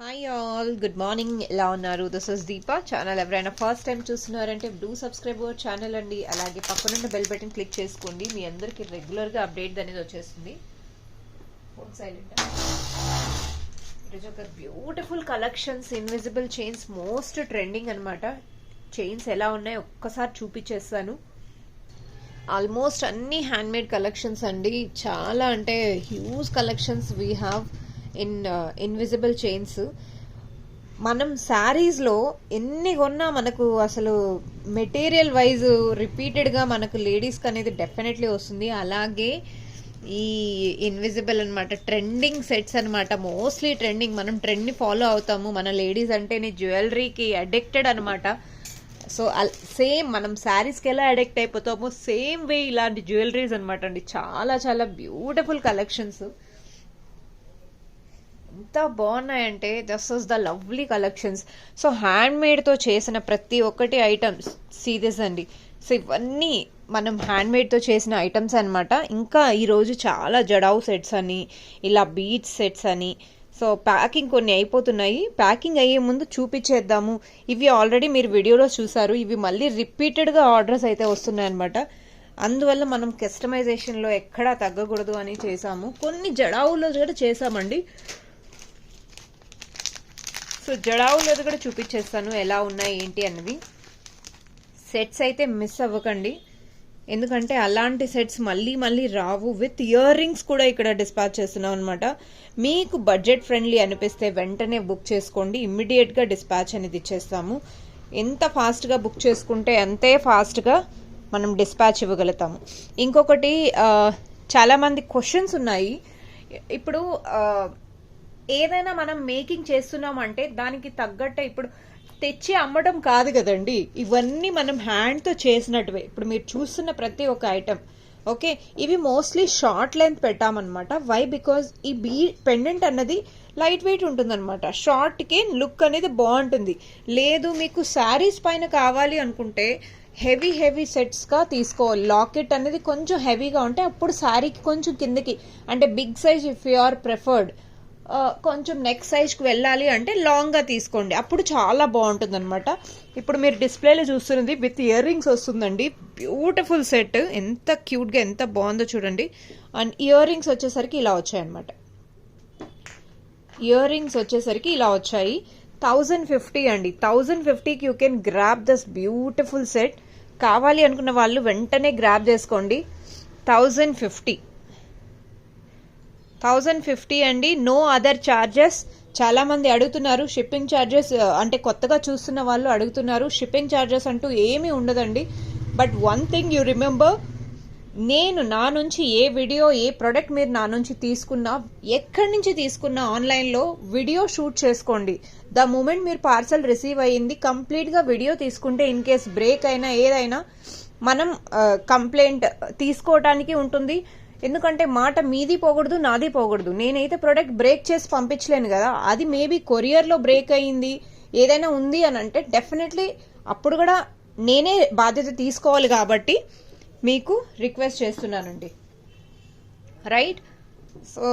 Hi all, good morning. ఎలా ఉన్నారు? This is Deepa. Channel ఎవరైనా ఫస్ట్ టైం చూస్తున్నారంటే డూ సబ్స్క్రైబ్ అవర్ ఛానల్ అండి. అలాగే పక్కనున్న బెల్ బటన్ క్లిక్ చేసుకోండి. మీ అందరికి రెగ్యులర్గా అప్డేట్ అనేది వచ్చేస్తుంది. ఈరోజు ఒక beautiful collections, invisible chains, most trending అనమాట. చైన్స్ ఎలా ఉన్నాయో ఒక్కసారి చూపించేస్తాను. ఆల్మోస్ట్ అన్ని హ్యాండ్మేడ్ కలెక్షన్స్ అండి. చాలా అంటే huge collections we have in invisible chains. మనం శారీస్లో ఎన్ని కొన్నా మనకు అసలు మెటీరియల్ వైజ్ రిపీటెడ్గా మనకు లేడీస్కి అనేది డెఫినెట్లీ వస్తుంది. అలాగే ఈ ఇన్విజిబుల్ అనమాట ట్రెండింగ్ సెట్స్ అనమాట. మోస్ట్లీ ట్రెండింగ్, మనం ట్రెండ్ని ఫాలో అవుతాము. మన లేడీస్ అంటేనే జ్యువెలరీకి అడిక్టెడ్ అనమాట. సో సేమ్ మనం శారీస్కి ఎలా అడిక్ట్ అయిపోతామో సేమ్ వే ఇలాంటి జ్యువెలరీస్ అనమాట అండి. చాలా చాలా బ్యూటిఫుల్ కలెక్షన్స్. ఎంత బాగున్నాయంటే this is the lovely collections. So hand మేడ్తో చేసిన ప్రతి ఒక్కటి ఐటమ్స్ సీరియస్ అండి. సో ఇవన్నీ మనం హ్యాండ్ మేడ్తో చేసిన ఐటమ్స్ అనమాట. ఇంకా ఈరోజు చాలా జడావు సెట్స్ అని, ఇలా బీచ్ సెట్స్ అని, సో ప్యాకింగ్ కొన్ని అయిపోతున్నాయి. ప్యాకింగ్ అయ్యే ముందు చూపించేద్దాము. ఇవి ఆల్రెడీ మీరు వీడియోలో చూసారు. ఇవి మళ్ళీ రిపీటెడ్గా ఆర్డర్స్ అయితే వస్తున్నాయి అనమాట. అందువల్ల మనం కస్టమైజేషన్లో ఎక్కడా తగ్గకూడదు అని చేసాము. కొన్ని జడావులో కూడా చేసామండి. సో జడావులో కూడా చూపించేస్తాను ఎలా ఉన్నాయి ఏంటి అన్నది. సెట్స్ అయితే మిస్ అవ్వకండి, ఎందుకంటే అలాంటి సెట్స్ మళ్ళీ మళ్ళీ రావు. విత్ ఇయర్ రింగ్స్ కూడా ఇక్కడ డిస్పాచ్ చేస్తున్నాం అనమాట. మీకు బడ్జెట్ ఫ్రెండ్లీ అనిపిస్తే వెంటనే బుక్ చేసుకోండి. ఇమ్మీడియట్గా డిస్పాచ్ అనేది ఇచ్చేస్తాము. ఎంత ఫాస్ట్గా బుక్ చేసుకుంటే అంతే ఫాస్ట్గా మనం డిస్పాచ్ ఇవ్వగలుగుతాము. ఇంకొకటి, చాలామంది క్వశ్చన్స్ ఉన్నాయి. ఇప్పుడు ఏదైనా మనం మేకింగ్ చేస్తున్నామంటే దానికి తగ్గట్టే ఇప్పుడు తెచ్చి అమ్మడం కాదు కదండి. ఇవన్నీ మనం హ్యాండ్తో చేసినట్టువే. ఇప్పుడు మీరు చూస్తున్న ప్రతి ఒక్క ఐటమ్ ఓకే, ఇవి మోస్ట్లీ షార్ట్ లెంత్ పెట్టామన్నమాట. వై? బికాజ్ ఈ పెండెంట్ అన్నది లైట్ వెయిట్ ఉంటుందన్నమాట. షార్ట్కే లుక్ అనేది బాగుంటుంది. లేదు మీకు శారీస్ పైన కావాలి అనుకుంటే హెవీ సెట్స్గా తీసుకోవాలి. లాకెట్ అనేది కొంచెం హెవీగా ఉంటే అప్పుడు శారీకి కొంచెం కిందకి, అంటే big size if you are preferred, కొంచెం నెక్ సైజ్కి వెళ్ళాలి అంటే లాంగ్గా తీసుకోండి. అప్పుడు చాలా బాగుంటుంది అనమాట. ఇప్పుడు మీరు డిస్ప్లేలో చూస్తున్నది విత్ ఇయర్ రింగ్స్ వస్తుందండి. బ్యూటిఫుల్ సెట్, ఎంత క్యూట్గా ఎంత బాగుందో చూడండి. అండ్ ఇయర్ రింగ్స్ వచ్చేసరికి ఇలా వచ్చాయన్నమాట. ఇయర్ రింగ్స్ వచ్చేసరికి ఇలా వచ్చాయి. 1050 అండి. 1050కి you can grab this beautiful set. కావాలి అనుకున్న వాళ్ళు వెంటనే గ్రాబ్ చేసుకోండి. 1050 అండి. No other charges. చాలా మంది అడుగుతున్నారు షిప్పింగ్ ఛార్జెస్, అంటే కొత్తగా చూస్తున్న వాళ్ళు అడుగుతున్నారు. షిప్పింగ్ ఛార్జెస్ అంటూ ఏమీ ఉండదండి. But one thing you remember, నేను నా నుంచి ఏ వీడియో ఏ ప్రోడక్ట్ మీరు నా నుంచి తీసుకున్నా, ఎక్కడి నుంచి తీసుకున్నా ఆన్లైన్లో వీడియో షూట్ చేసుకోండి. ద మూమెంట్ మీరు పార్సల్ రిసీవ్ అయ్యింది కంప్లీట్గా వీడియో తీసుకుంటే ఇన్ కేస్ బ్రేక్ అయినా ఏదైనా మనం కంప్లైంట్ తీసుకోవడానికి ఉంటుంది. ఎందుకంటే మాట మీది పోకూడదు, నాది పోకూడదు. నేనైతే ప్రోడక్ట్ బ్రేక్ చేసి పంపించలేను కదా. అది మేబీ కొరియర్లో బ్రేక్ అయ్యింది ఏదైనా ఉంది అని అంటే డెఫినెట్లీ అప్పుడు కూడా నేనే బాధ్యత తీసుకోవాలి. కాబట్టి మీకు రిక్వెస్ట్ చేస్తున్నానండి, రైట్? సో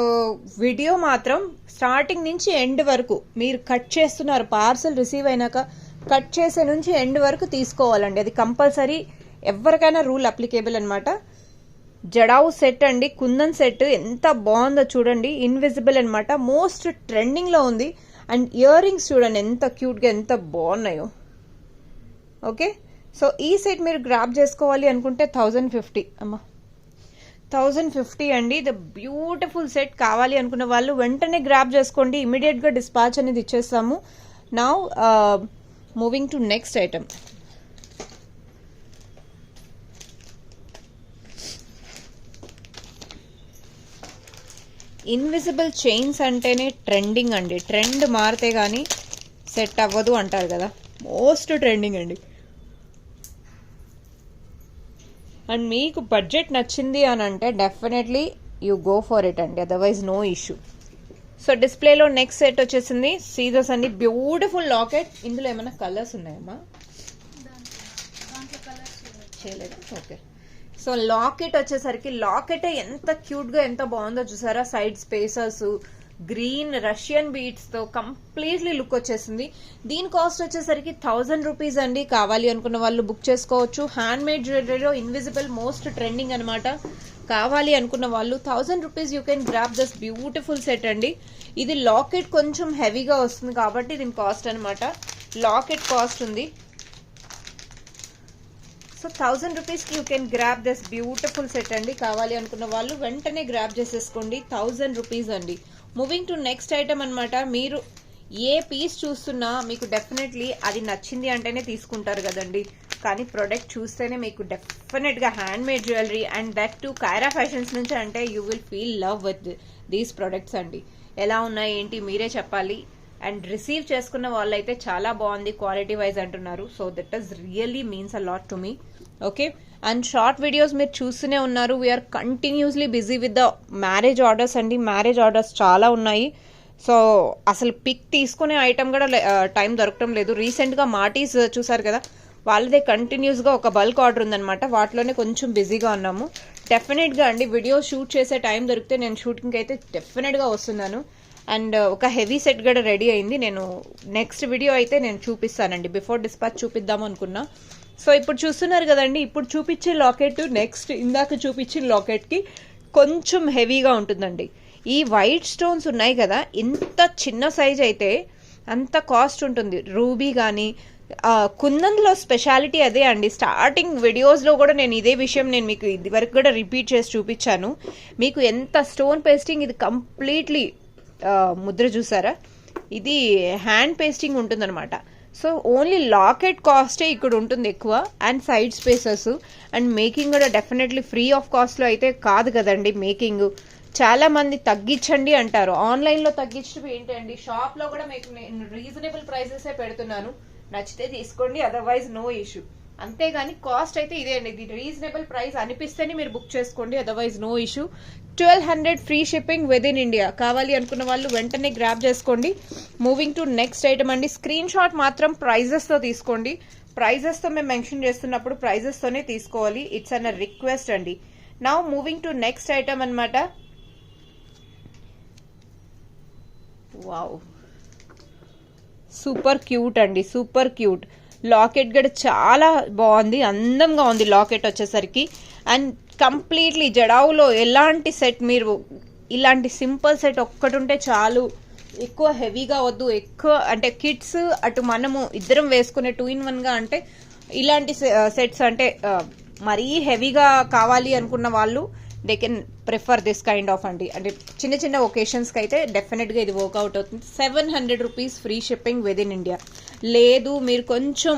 వీడియో మాత్రం స్టార్టింగ్ నుంచి ఎండ్ వరకు మీరు కట్ చేస్తున్నారు. పార్సల్ రిసీవ్ అయినాక కట్ చేసే నుంచి ఎండ్ వరకు తీసుకోవాలండి. అది కంపల్సరీ, ఎవరికైనా రూల్ అప్లికేబుల్ అనమాట. జడావు సెట్ అండి, కుందన్ సెట్ ఎంత బాగుందో చూడండి. ఇన్విజిబుల్ అనమాట, మోస్ట్ ట్రెండింగ్లో ఉంది. అండ్ ఇయర్ రింగ్స్ చూడండి ఎంత క్యూట్గా ఎంత బాగున్నాయో. ఓకే, సో ఈ సెట్ మీరు గ్రాబ్ చేసుకోవాలి అనుకుంటే 1050 అమ్మా, 1050 అండి. The beautiful set. కావాలి అనుకున్న వాళ్ళు వెంటనే గ్రాబ్ చేసుకోండి. ఇమీడియట్గా డిస్పాచ్ అనేది ఇచ్చేస్తాము. Now moving to next item. Invisible chains అంటేనే ట్రెండింగ్ అండి. ట్రెండ్ మారితే కానీ సెట్ అవ్వదు అంటారు కదా. మోస్ట్ ట్రెండింగ్ అండి. అండ్ మీకు బడ్జెట్ నచ్చింది అని అంటే definitely you go for it అండి, అదర్వైజ్ నో ఇష్యూ. సో డిస్ప్లేలో నెక్స్ట్ సెట్ వచ్చేసింది. సీజర్స్ అండి, బ్యూటిఫుల్ లాకెట్. ఇందులో ఏమైనా కలర్స్ ఉన్నాయమ్మా? చేయలేదు. ఓకే, సో లాకెట్ వచ్చేసరికి లాకెట్ ఎంత క్యూట్గా ఎంత బాగుందో చూసారా. Side spacers, green Russian beads తో కంప్లీట్లీ లుక్ వచ్చేసింది. దీని కాస్ట్ వచ్చేసరికి 1000 రూపీస్ అండి. కావాలి అనుకున్న వాళ్ళు బుక్ చేసుకోవచ్చు. హ్యాండ్ మేడ్ జ్యువెలరీలో ఇన్విజిబుల్ మోస్ట్ ట్రెండింగ్ అనమాట. కావాలి అనుకున్న వాళ్ళు 1000 rupees you can grab this beautiful set అండి. ఇది లాకెట్ కొంచెం హెవీగా వస్తుంది కాబట్టి దీని కాస్ట్ అనమాట. లాకెట్ కాస్ట్ ఉంది. సో 1000 రూపీస్కి you can grab this beautiful set అండి. కావాలి అనుకున్న వాళ్ళు వెంటనే గ్రాప్ చేసేసుకోండి. 1000 రూపీస్ అండి. మూవింగ్ టు నెక్స్ట్ ఐటమ్ అనమాట. మీరు ఏ పీస్ చూస్తున్నా మీకు డెఫినెట్లీ అది నచ్చింది అంటేనే తీసుకుంటారు కదండి. కానీ ప్రొడక్ట్ చూస్తేనే మీకు డెఫినెట్గా hand made jewellery and that to Kaira Fashions నుంచి అంటే you will feel love with these products అండి. ఎలా ఉన్నాయి ఏంటి మీరే చెప్పాలి. అండ్ రిసీవ్ చేసుకున్న వాళ్ళైతే చాలా బాగుంది క్వాలిటీ వైజ్ అంటున్నారు. So that is really means a lot to me. Okay, and short videos మీరు చూస్తూనే ఉన్నారు. We're continuously busy with the marriage orders అండి. మ్యారేజ్ ఆర్డర్స్ చాలా ఉన్నాయి. సో అసలు పిక్ తీసుకునే ఐటమ్ కూడా టైం దొరకటం లేదు. రీసెంట్గా మార్టీస్ చూసారు కదా, వాళ్ళదే కంటిన్యూస్గా ఒక బల్క్ ఆర్డర్ ఉందనమాట. వాటిలోనే కొంచెం బిజీగా ఉన్నాము. డెఫినెట్గా అండి వీడియో షూట్ చేసే టైం దొరికితే నేను షూటింగ్కి అయితే డెఫినెట్గా వస్తున్నాను. అండ్ ఒక హెవీ సెట్ కూడా రెడీ అయింది. నేను నెక్స్ట్ వీడియో అయితే నేను చూపిస్తానండి. బిఫోర్ డిస్పాచ్ చూపిద్దాము అనుకున్నా. సో ఇప్పుడు చూస్తున్నారు కదండి, ఇప్పుడు చూపించే లాకెట్ నెక్స్ట్ ఇందాక చూపించిన లాకెట్కి కొంచెం హెవీగా ఉంటుందండి. ఈ వైట్ స్టోన్స్ ఉన్నాయి కదా, ఇంత చిన్న సైజ్ అయితే అంత కాస్ట్ ఉంటుంది. రూబీ కానీ కుందన్లో స్పెషాలిటీ అదే అండి. స్టార్టింగ్ వీడియోస్లో కూడా నేను ఇదే విషయం నేను మీకు ఇది వరకు కూడా రిపీట్ చేసి చూపించాను. మీకు ఎంత స్టోన్ పేస్టింగ్, ఇది కంప్లీట్లీ ముద్ర చూసారా, ఇది హ్యాండ్ పేస్టింగ్ ఉంటుందన్నమాట. సో ఓన్లీ లాకెట్ కాస్టే ఇక్కడ ఉంటుంది ఎక్కువ. And side spaces and making కూడా డెఫినెట్లీ ఫ్రీ ఆఫ్ కాస్ట్లో అయితే కాదు కదండి మేకింగ్. చాలా మంది తగ్గించండి అంటారు. ఆన్లైన్లో తగ్గించడం ఏంటండి, షాప్లో కూడా మీకు నేను రీజనబుల్ ప్రైసెసే పెడుతున్నాను. నచ్చితే తీసుకోండి, అదర్వైజ్ నో ఇష్యూ. అంతేగాని కాస్ట్ అయితే ఇదే అండి. ఇది రీజనబుల్ ప్రైస్ అనిపిస్తేనే మీరు బుక్ చేసుకోండి, otherwise no issue. 1200 free shipping within India. కావాలి అనుకున్న వాళ్ళు వెంటనే గ్రాప్ చేసుకోండి. మూవింగ్ టు నెక్స్ట్ ఐటమ్ అండి. స్క్రీన్ షాట్ మాత్రం ప్రైజెస్తో తీసుకోండి. ప్రైజెస్తో మేము మెన్షన్ చేస్తున్నప్పుడు ప్రైజెస్తోనే తీసుకోవాలి. ఇట్స్ అన్ రిక్వెస్ట్ అండి. Now moving to next item అనమాట. వావ్, సూపర్ క్యూట్ అండి, సూపర్ క్యూట్. లాకెట్ కూడా చాలా బాగుంది, అందంగా ఉంది లాకెట్ వచ్చేసరికి. అండ్ కంప్లీట్లీ జడావులో ఎలాంటి సెట్, మీరు ఇలాంటి సింపుల్ సెట్ ఒక్కటి ఉంటే చాలు. ఎక్కువ హెవీగా వద్దు, ఎక్కువ అంటే కిడ్స్ అటు మనము ఇద్దరం వేసుకునే 2-in-1గా అంటే ఇలాంటి సెట్స్ అంటే మరీ హెవీగా కావాలి అనుకున్న వాళ్ళు they can prefer this kind of అండి. అంటే చిన్న చిన్న ఒకేషన్స్కి అయితే డెఫినెట్గా ఇది వర్కౌట్ అవుతుంది. 700 rupees free shipping within India. లేదు మీరు కొంచెం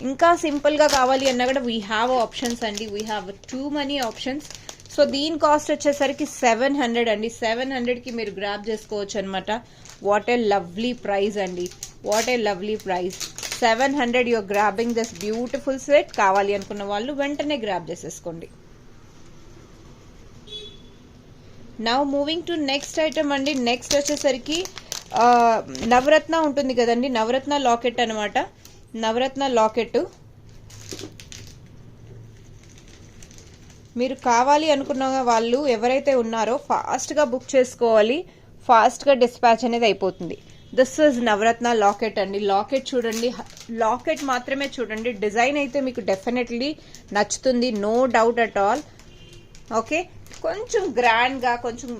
ఇంకా సింపుల్గా కావాలి అన్నా కూడా వీ హ్యావ్ ఆప్షన్స్ అండి. We have too many options. So దీని కాస్ట్ వచ్చేసరికి 700 అండి. 700కి మీరు గ్రాప్ చేసుకోవచ్చు అనమాట. వాట్ ఏ లవ్లీ ప్రైస్ అండి, what a lovely price. 700 you're grabbing this beautiful set. కావాలి అనుకున్న వాళ్ళు వెంటనే గ్రాప్ చేసేసుకోండి. Now moving to next item అండి. నెక్స్ట్ వచ్చేసరికి నవరత్న ఉంటుంది కదండి, నవరత్న లాకెట్ అనమాట. నవరత్న లాకెట్ మీరు కావాలి అనుకున్న వాళ్ళు ఎవరైతే ఉన్నారో ఫాస్ట్గా బుక్ చేసుకోవాలి. ఫాస్ట్గా డిస్పాచ్ అనేది అయిపోతుంది. దిస్ ఇస్ నవరత్న లాకెట్ అండి. లాకెట్ చూడండి, లాకెట్ మాత్రమే చూడండి. డిజైన్ అయితే మీకు డెఫినెట్లీ నచ్చుతుంది, no doubt at all. Okay, కొంచెం గ్రాండ్గా కొంచెం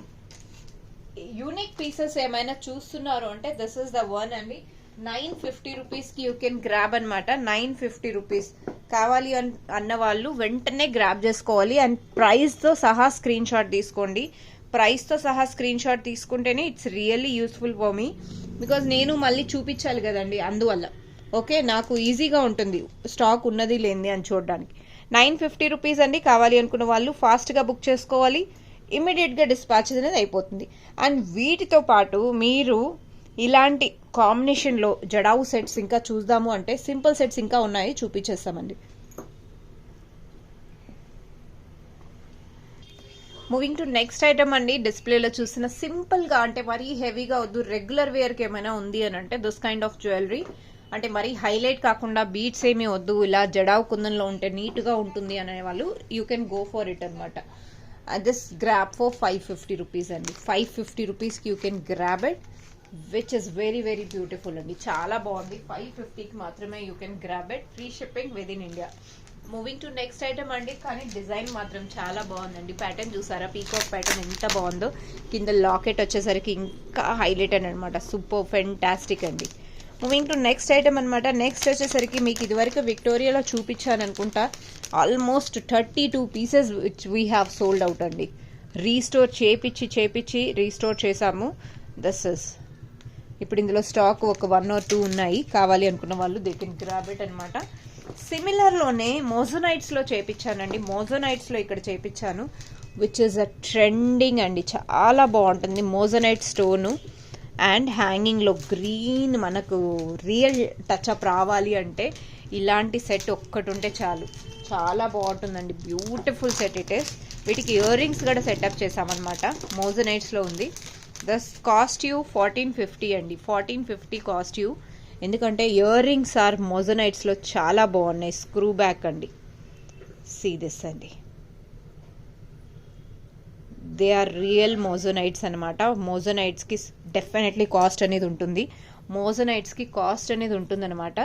యూనిక్ పీసెస్ ఏమైనా చూస్తున్నారు అంటే దిస్ ఇస్ ద వన్ అండి. 950 రూపీస్కి యూ కెన్ గ్రాబ్ అనమాట. 950 రూపీస్. కావాలి అన్న వాళ్ళు వెంటనే గ్రాబ్ చేసుకోవాలి. అండ్ ప్రైస్తో సహా స్క్రీన్ షాట్ తీసుకోండి. ప్రైస్తో సహా స్క్రీన్ షాట్ తీసుకుంటేనే it's really useful for me. Because నేను మళ్ళీ చూపించాలి కదండి, అందువల్ల. ఓకే, నాకు ఈజీగా ఉంటుంది స్టాక్ ఉన్నది లేనిది అని చూడడానికి. 950 రూపీస్ అండి. కావాలి అనుకున్న వాళ్ళు ఫాస్ట్గా బుక్ చేసుకోవాలి. ఇమీడియట్గా డిస్పాచ్ అనేది అయిపోతుంది. అండ్ వీటితో పాటు మీరు ఇలాంటి కాంబినేషన్లో జడావు సెట్స్ ఇంకా చూద్దాము అంటే సింపుల్ సెట్స్ ఇంకా ఉన్నాయి, చూపించేస్తామండి. మూవింగ్ టు నెక్స్ట్ ఐటమ్ అండి. డిస్ప్లేలో చూసిన సింపుల్గా అంటే మరీ హెవీగా వద్దు, రెగ్యులర్ వేర్కి ఏమైనా ఉంది అని అంటే దిస్ కైండ్ ఆఫ్ జ్యువెలరీ. అంటే మరీ హైలైట్ కాకుండా బీట్స్ ఏమీ వద్దు, ఇలా జడావు కుందంలో ఉంటే నీట్గా ఉంటుంది అనే వాళ్ళు you can go for it అనమాట. దిస్ గ్రాబ్ ఫర్ 550 రూపీస్ అండి. 550 రూపీస్కి you can grab it, which is very very beautiful అండి. చాలా బాగుంది. 550కి మాత్రమే you can grab it, free shipping within India. Moving to next item అండి. కానీ design మాత్రం చాలా బాగుందండి. ప్యాటర్న్ చూసారా, పీకాక్ ప్యాటర్న్ ఎంత బాగుందో. కింద లాకెట్ వచ్చేసరికి ఇంకా హైలైటెడ్ అనమాట. సూపర్ ఫెంటాస్టిక్ అండి. మూవింగ్ టు నెక్స్ట్ ఐటమ్ అనమాట. నెక్స్ట్ వచ్చేసరికి మీకు ఇదివరకు విక్టోరియాలో చూపించాను అనుకుంటా. Almost 32 pieces which we have sold out అండి. రీస్టోర్ చేపించి రీస్టోర్ చేసాము. దిస్ ఇస్ ఇప్పుడు ఇందులో స్టాక్ ఒక 1 or 2 ఉన్నాయి. కావాలి అనుకున్న వాళ్ళు దే కెన్ గ్రాబ్ ఇట్ అనమాట. సిమిలర్లోనే మోజోనైట్స్లో చేపించానండి. మోజోనైట్స్లో ఇక్కడ చేపించాను, విచ్ ఇస్ అ ట్రెండింగ్ అండి. చాలా బాగుంటుంది. మోజోనైట్ స్టోను అండ్ హ్యాంగింగ్లో గ్రీన్. మనకు రియల్ టచ్అప్ రావాలి అంటే ఇలాంటి సెట్ ఒక్కటి ఉంటే చాలు. చాలా బాగుంటుందండి. Beautiful set it is. వీటికి ఇయర్ రింగ్స్ కూడా సెటప్ చేసామన్నమాట. మోజోనైట్స్లో ఉంది. దస్ కాస్ట్ యూ 1450 అండి. 1450 కాస్ట్ యూ. ఎందుకంటే ఇయర్ రింగ్స్ ఆర్ మోజోనైట్స్లో చాలా బాగున్నాయి. స్క్రూ బ్యాక్ అండి. సీ దిస్ అండి. దే ఆర్ రియల్ మోజోనైట్స్ అనమాట. మోజోనైట్స్కి డెఫినెట్లీ కాస్ట్ అనేది ఉంటుంది. మోజోనైట్స్కి కాస్ట్ అనేది ఉంటుందన్నమాట.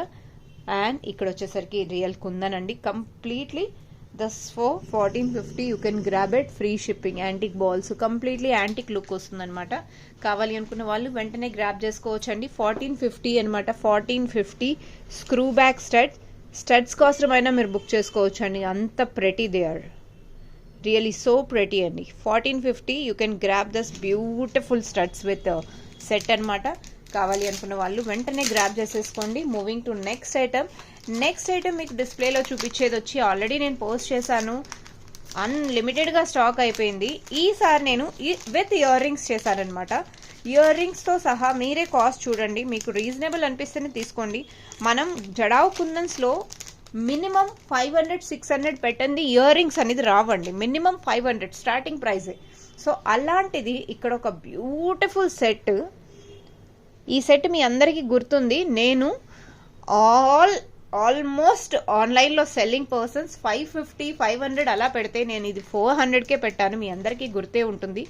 అండ్ ఇక్కడ వచ్చేసరికి రియల్ కుందనండి. Completely this for 1450 you can grab it, free shipping. Antique balls, completely antique look వస్తుందన్నమాట. కావాలి అనుకున్న వాళ్ళు వెంటనే గ్రాబ్ చేసుకోవచ్చు అండి. 1450 అనమాట. 1450 స్క్రూ బ్యాక్ స్టడ్స్ కోసం అయినా మీరు బుక్ చేసుకోవచ్చు అండి. అంత pretty they are. Really so pretty అండి. 1450 you can grab this beautiful studs with set అనమాట. కావాలి అనుకున్న వాళ్ళు వెంటనే గ్రాబ్ చేసేసుకోండి. Moving to next item. Next item మీకు డిస్ప్లేలో చూపించేది వచ్చి ఆల్రెడీ నేను పోస్ట్ చేశాను. అన్లిమిటెడ్గా స్టాక్ అయిపోయింది. ఈసారి నేను విత్ ఇయర్ రింగ్స్ చేశానమాట. ఇయర్ రింగ్స్తో సహా మీరే కాస్ట్ చూడండి. మీకు రీజనబుల్ అనిపిస్తేనే తీసుకోండి. మనం జడావ్ కుందన్స్లో మినిమం 500-600 పెట్టండి ఇయర్ రింగ్స్ అనేది రావండి. Minimum 500 starting ప్రైజే. సో అలాంటిది ఇక్కడ ఒక బ్యూటిఫుల్ సెట్. ఈ సెట్ మీ అందరికీ గుర్తుంది. నేను ఆల్మోస్ట్ ఆన్లైన్లో సెల్లింగ్ పర్సన్స్ 550-500 అలా పెడితే నేను ఇది 400కే పెట్టాను. మీ అందరికీ గుర్తే ఉంటుంది.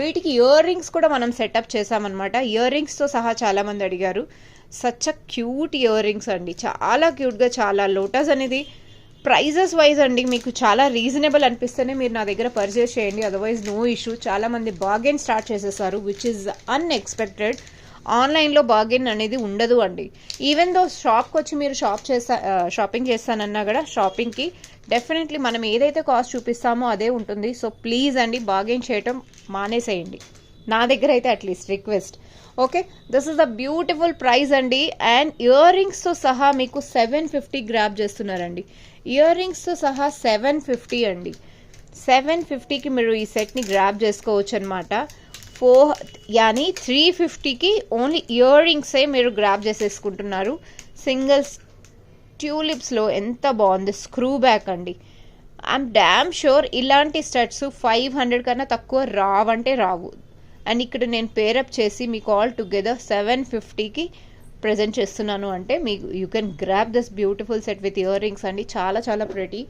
వీటికి ఇయర్ రింగ్స్ కూడా మనం సెటప్ చేసామన్నమాట. ఇయర్ రింగ్స్తో సహా చాలామంది అడిగారు. Such a cute ear rings అండి. చాలా క్యూట్గా, చాలా లోటస్ అనేది ప్రైజెస్ వైజ్ అండి. మీకు చాలా రీజనబుల్ అనిపిస్తేనే మీరు నా దగ్గర పర్చేస్ చేయండి. Otherwise no issue. చాలామంది బార్గెన్ స్టార్ట్ చేసేసారు, విచ్ ఇస్ అన్ఎక్స్పెక్టెడ్. ఆన్లైన్లో బార్గెన్ అనేది ఉండదు అండి. ఈవెన్ దో షాప్కి వచ్చి మీరు షాపింగ్ చేస్తానన్నా కూడా షాపింగ్కి డెఫినెట్లీ మనం ఏదైతే కాస్ట్ చూపిస్తామో అదే ఉంటుంది. సో ప్లీజ్ అండి, బార్గెన్ చేయటం మానేసేయండి. నా దగ్గర అయితే at least request. Okay, this is the beautiful price అండి. అండ్ ఇయర్ రింగ్స్తో సహా మీకు 750 గ్రాబ్ చేస్తున్నారండి. ఇయర్ రింగ్స్తో సహా 750 అండి. 750కి మీరు ఈ సెట్ని గ్రాబ్ చేసుకోవచ్చు అనమాట. 350కి ఓన్లీ ఇయర్ రింగ్సే మీరు గ్రాబ్ చేసేసుకుంటున్నారు. సింగిల్స్ ట్యూలిప్స్లో ఎంత బాగుంది. స్క్రూ బ్యాక్ అండి. ఐఎమ్ డామ్ షూర్ ఇలాంటి స్టడ్స్ 500 కన్నా తక్కువ రావంటే రావు. అండ్ ఇక్కడ నేను పేరప్ చేసి మీకు ఆల్ టుగెదర్ 750కి ప్రజెంట్ చేస్తున్నాను అంటే మీకు you can grab this beautiful set with ear rings అండి. చాలా చాలా ప్రెటీ,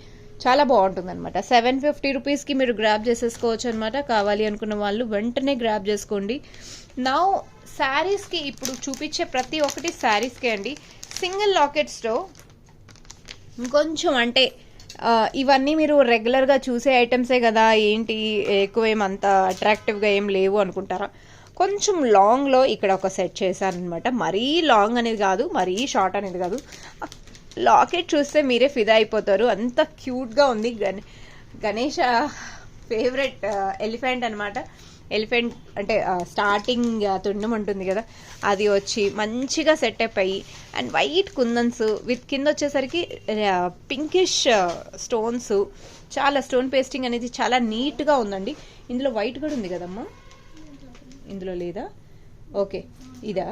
చాలా బాగుంటుంది అనమాట. 750 రూపీస్కి మీరు గ్రాబ్ చేసేసుకోవచ్చు అనమాట. కావాలి అనుకున్న వాళ్ళు వెంటనే గ్రాబ్ చేసుకోండి. నా శారీస్కి ఇప్పుడు చూపించే ప్రతి ఒక్కటి శారీస్కే అండి. సింగిల్ లాకెట్స్లో ఇంకొంచెం అంటే ఇవన్నీ మీరు రెగ్యులర్గా చూసే ఐటమ్సే కదా, ఏంటి ఎక్కువ ఏమంత అట్రాక్టివ్గా ఏం లేవు అనుకుంటారా? కొంచెం లాంగ్లో ఇక్కడ ఒక సెట్ చేశానమాట. మరీ లాంగ్ అనేది కాదు, మరీ షార్ట్ అనేది కాదు. లాకెట్ చూస్తే మీరే ఫిదా అయిపోతారు. అంత క్యూట్గా ఉంది. గణేష్ ఫేవరెట్ ఎలిఫెంట్ అనమాట. ఎలిఫెంట్ అంటే స్టార్టింగ్ తుండం ఉంటుంది కదా, అది వచ్చి మంచిగా సెటప్ అయ్యి అండ్ వైట్ కుందన్స్ విత్ కింద వచ్చేసరికి పింకిష్ స్టోన్స్. చాలా స్టోన్ పేస్టింగ్ అనేది చాలా నీట్గా ఉందండి. ఇందులో వైట్ కూడా ఉంది కదమ్మా, ఇందులో లేదా? ఓకే, ఇదా?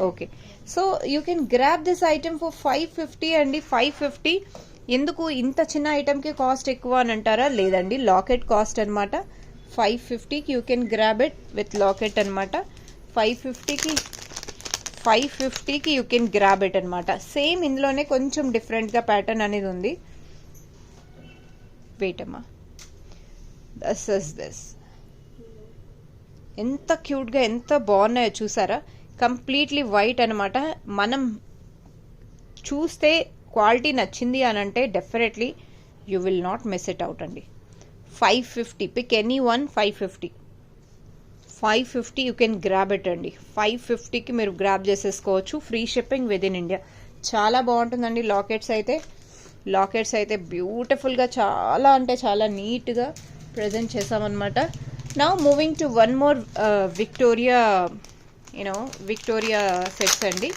Okay. So you can grab this item for 550 అండి. 550. ఎందుకు ఇంత చిన్న ఐటమ్కి కాస్ట్ ఎక్కువ అని అంటారా? లేదండి, లాకెట్ కాస్ట్ అనమాట. 550కి you can grab it with locket అనమాట. 550కి యూ కెన్ గ్రాబ్ ఇట్ అనమాట. సేమ్ ఇందులోనే కొంచెం డిఫరెంట్గా ప్యాటర్న్ అనేది ఉంది. వెయిట్ అమ్మా, దిస్ ఎంత క్యూట్గా ఎంత బాగున్నాయో చూసారా. కంప్లీట్లీ వైట్ అనమాట. మనం చూస్తే క్వాలిటీ నచ్చింది అని అంటే definitely you will not miss it out అండి. 550, pick any one. 550 you can grab it అండి. 550కి మీరు గ్రాబ్ చేసేసుకోవచ్చు. Free shipping within India. చాలా బాగుంటుందండి. లాకెట్స్ అయితే బ్యూటిఫుల్గా చాలా అంటే చాలా నీట్గా ప్రజెంట్ చేసామన్నమాట. Now moving to one more Victoria sets అండి.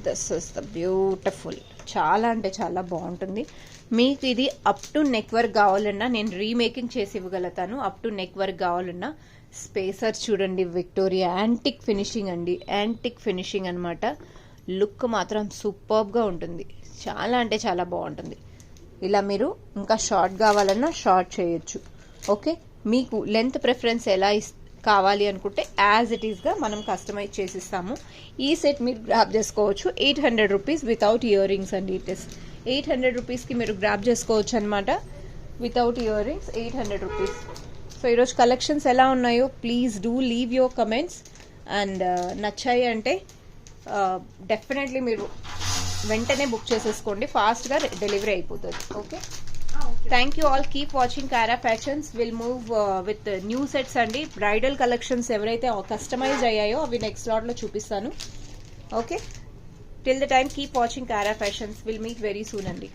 This is the beautiful. చాలా అంటే చాలా బాగుంటుంది. మీకు ఇది అప్ టు నెక్ వర్క్ కావాలన్నా నేను రీమేకింగ్ చేసి ఇవ్వగలుగుతాను. అప్ టు నెక్ వర్క్ కావాలన్నా స్పేసర్ చూడండి. విక్టోరియా యాంటిక్ ఫినిషింగ్ అండి. యాంటిక్ ఫినిషింగ్ అనమాట. లుక్ మాత్రం సూపర్బ్గా ఉంటుంది. చాలా అంటే చాలా బాగుంటుంది. ఇలా మీరు ఇంకా షార్ట్ కావాలన్నా షార్ట్ చేయొచ్చు. ఓకే, మీకు లెంత్ ప్రిఫరెన్స్ ఎలా కావాలి అనుకుంటే యాజ్ ఇట్ ఈస్గా మనం కస్టమైజ్ చేసిస్తాము. ఈ సెట్ మీరు గ్రాప్ చేసుకోవచ్చు. 800 రూపీస్ వితౌట్ ఇయర్ రింగ్స్ అండి. ఇట్ ఇస్ 800 రూపీస్కి మీరు గ్రాప్ చేసుకోవచ్చు అనమాట. Without ear rings 800 rupees. So ఈరోజు కలెక్షన్స్ ఎలా ఉన్నాయో please do leave your comments. And నచ్చాయి అంటే డెఫినెట్లీ మీరు వెంటనే బుక్ చేసేసుకోండి. ఫాస్ట్గా డెలివరీ అయిపోతుంది. Okay, thank you all. Keep watching Kara fashions. Will move with new sets అండి. బ్రైడల్ కలెక్షన్స్ ఎవరైతే కస్టమైజ్ అయ్యాయో అవి నెక్స్ట్ లాట్లో చూపిస్తాను. Okay, till the time keep watching Kara fashions. Will meet very soon అండి.